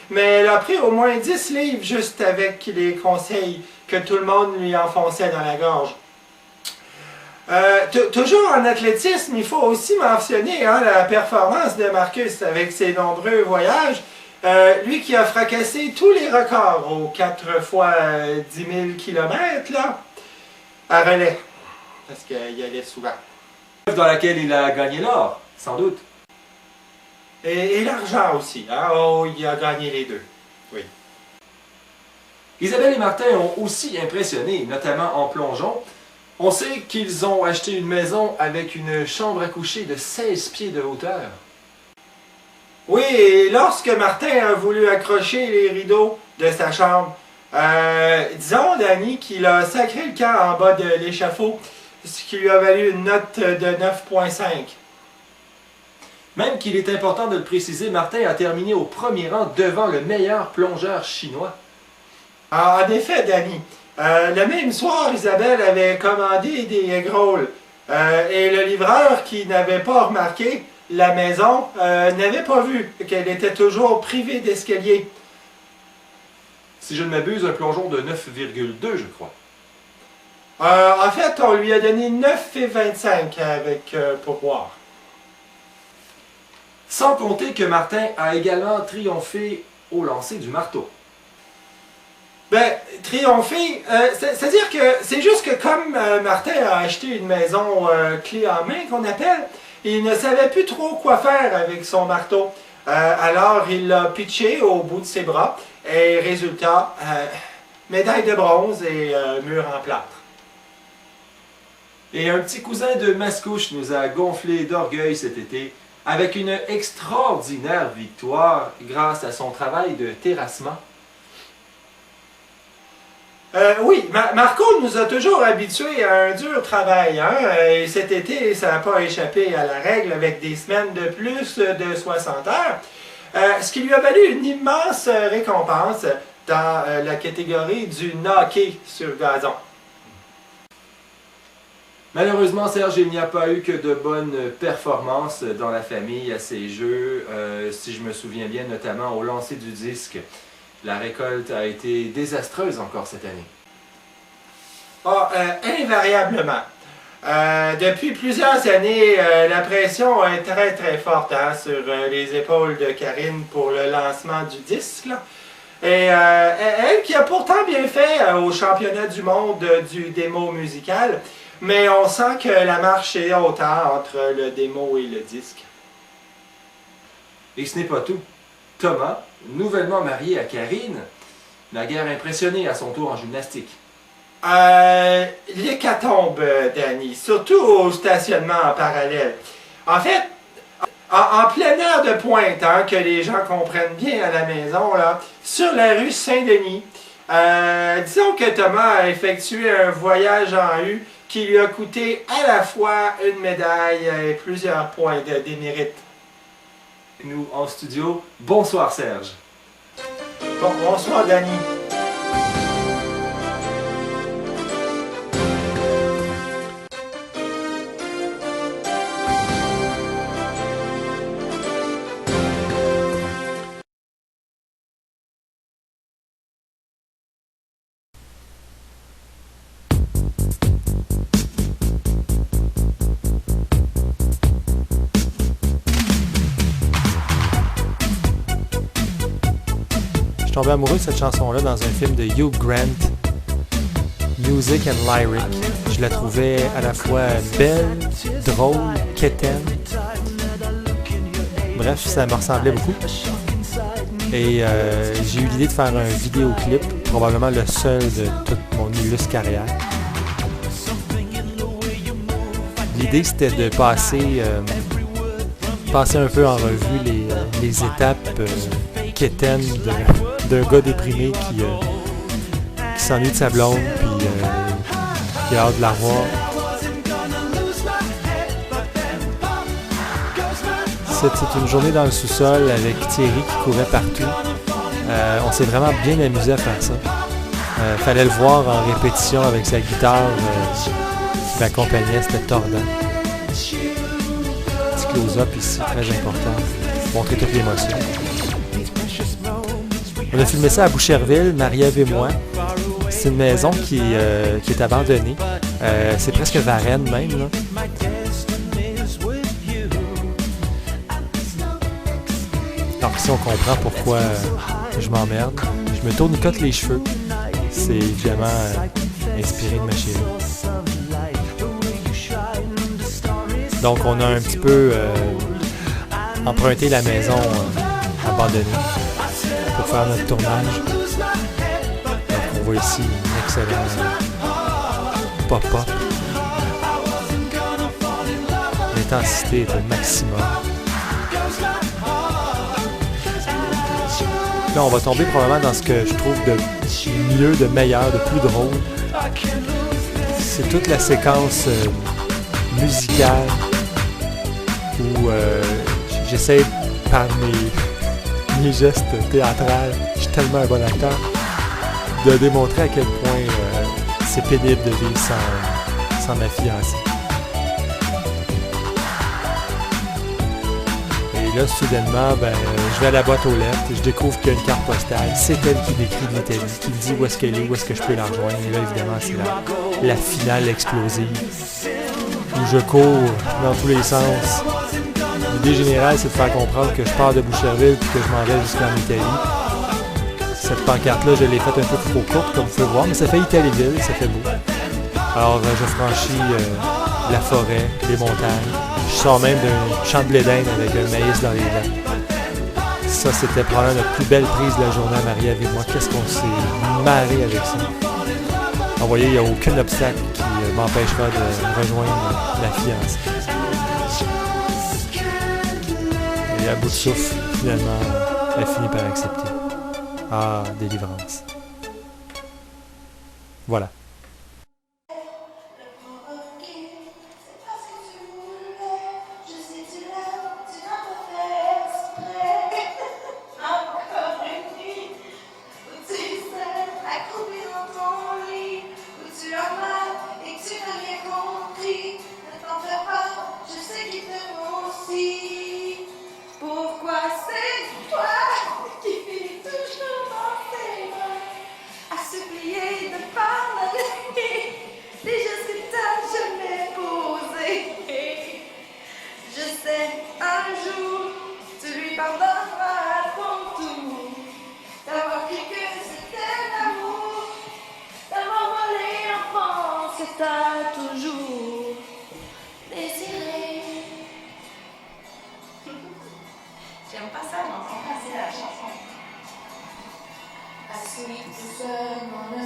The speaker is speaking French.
mais elle a pris au moins 10 livres juste avec les conseils que tout le monde lui enfonçait dans la gorge. Toujours en athlétisme, il faut aussi mentionner la performance de Marcus avec ses nombreux voyages. Lui qui a fracassé tous les records aux 4 fois 10 000 km là, à relais, parce qu'il y allait souvent. Dans laquelle il a gagné l'or, sans doute. Et l'argent aussi, hein? Oh, il a gagné les deux, oui. Isabelle et Martin ont aussi impressionné, notamment en plongeon. On sait qu'ils ont acheté une maison avec une chambre à coucher de 16 pieds de hauteur. Oui, et lorsque Martin a voulu accrocher les rideaux de sa chambre, disons, Danny, qu'il a sacré le camp en bas de l'échafaud, ce qui lui a valu une note de 9,5. Même qu'il est important de le préciser, Martin a terminé au premier rang devant le meilleur plongeur chinois. En effet, Danny, le même soir, Isabelle avait commandé des egg rolls, et le livreur qui n'avait pas remarqué la maison n'avait pas vu qu'elle était toujours privée d'escalier. Si je ne m'abuse, un plongeon de 9,2, je crois. En fait, on lui a donné 9,25 avec pourboire. Sans compter que Martin a également triomphé au lancer du marteau. Ben, triompher, c'est-à-dire que c'est juste que comme Martin a acheté une maison clé en main qu'on appelle, il ne savait plus trop quoi faire avec son marteau. Alors il l'a pitché au bout de ses bras et résultat, médaille de bronze et mur en plâtre. Et un petit cousin de Mascouche nous a gonflé d'orgueil cet été avec une extraordinaire victoire grâce à son travail de terrassement. Oui, Marco nous a toujours habitués à un dur travail, hein? Et cet été, ça n'a pas échappé à la règle avec des semaines de plus de 60 heures, ce qui lui a valu une immense récompense dans la catégorie du hockey sur gazon. Malheureusement, Serge, il n'y a pas eu que de bonnes performances dans la famille à ces jeux, si je me souviens bien, notamment au lancer du disque. La récolte a été désastreuse encore cette année. Invariablement. Depuis plusieurs années, la pression est très très forte sur les épaules de Karine pour le lancement du disque, là. Et elle qui a pourtant bien fait au championnat du monde du démo musical, mais on sent que la marche est haute entre le démo et le disque. Et ce n'est pas tout. Thomas, nouvellement marié à Karine, n'a guère impressionné à son tour en gymnastique. L'hécatombe, Danny, surtout au stationnement en parallèle. En fait, en plein air de pointe, que les gens comprennent bien à la maison, là, sur la rue Saint-Denis, disons que Thomas a effectué un voyage en U qui lui a coûté à la fois une médaille et plusieurs points de démérite. Nous en studio, bonsoir Serge. Bonsoir Danny. Je suis tombé amoureux de cette chanson-là dans un film de Hugh Grant, Music and Lyric. Je la trouvais à la fois belle, drôle, quétaine. Bref, ça me ressemblait beaucoup. Et j'ai eu l'idée de faire un vidéoclip, probablement le seul de toute mon illustre carrière. L'idée, c'était de passer un peu en revue les étapes quétaines d'un gars déprimé qui s'ennuie de sa blonde puis qui a hâte de la revoir. C'est une journée dans le sous-sol avec Thierry qui courait partout. On s'est vraiment bien amusé à faire ça. Fallait le voir en répétition avec sa guitare qui l'accompagnait, c'était tordant. Petit close-up ici, très important. Montrer toute l'émotion. On a filmé ça à Boucherville, Marie-Ève et moi. C'est une maison qui est abandonnée. C'est presque Varennes même, là. Alors ici, on comprend pourquoi je m'emmerde. Je me tourne une cote les cheveux. C'est évidemment inspiré de ma chérie. Donc, on a un petit peu emprunté la maison abandonnée pour faire notre tournage. Donc, on voit ici une excellente pop-up. L'intensité est au maximum. Là, on va tomber probablement dans ce que je trouve de mieux, de meilleur, de plus drôle. C'est toute la séquence musicale où j'essaie par mes gestes théâtrales, je suis tellement un bon acteur, de démontrer à quel point c'est pénible de vivre sans ma fiancée. Et là, soudainement, je vais à la boîte aux lettres et je découvre qu'il y a une carte postale. C'est elle qui décrit l'Italie, qui me dit où est-ce qu'elle est, où est-ce que je peux la rejoindre. Et là, évidemment, c'est la finale explosive où je cours dans tous les sens. L'idée générale, c'est de faire comprendre que je pars de Boucherville et que je m'en vais jusqu'en Italie. Cette pancarte-là, je l'ai faite un peu trop courte, comme vous pouvez voir, mais ça fait Italieville, ça fait beau. Alors, je franchis la forêt, les montagnes. Je sors même d'un champ de blé d'Inde avec un maïs dans les dents. Ça, c'était probablement notre plus belle prise de la journée à Marie-Ève et moi. Qu'est-ce qu'on s'est marré avec ça. Vous voyez, il n'y a aucun obstacle qui m'empêchera de rejoindre la fiancée. Et à bout de souffle, finalement, elle finit par accepter. Ah, délivrance. Voilà. T'as toujours désiré. J'aime pas ça, mais on comprend, c'est la chanson. Assis tout seul dans le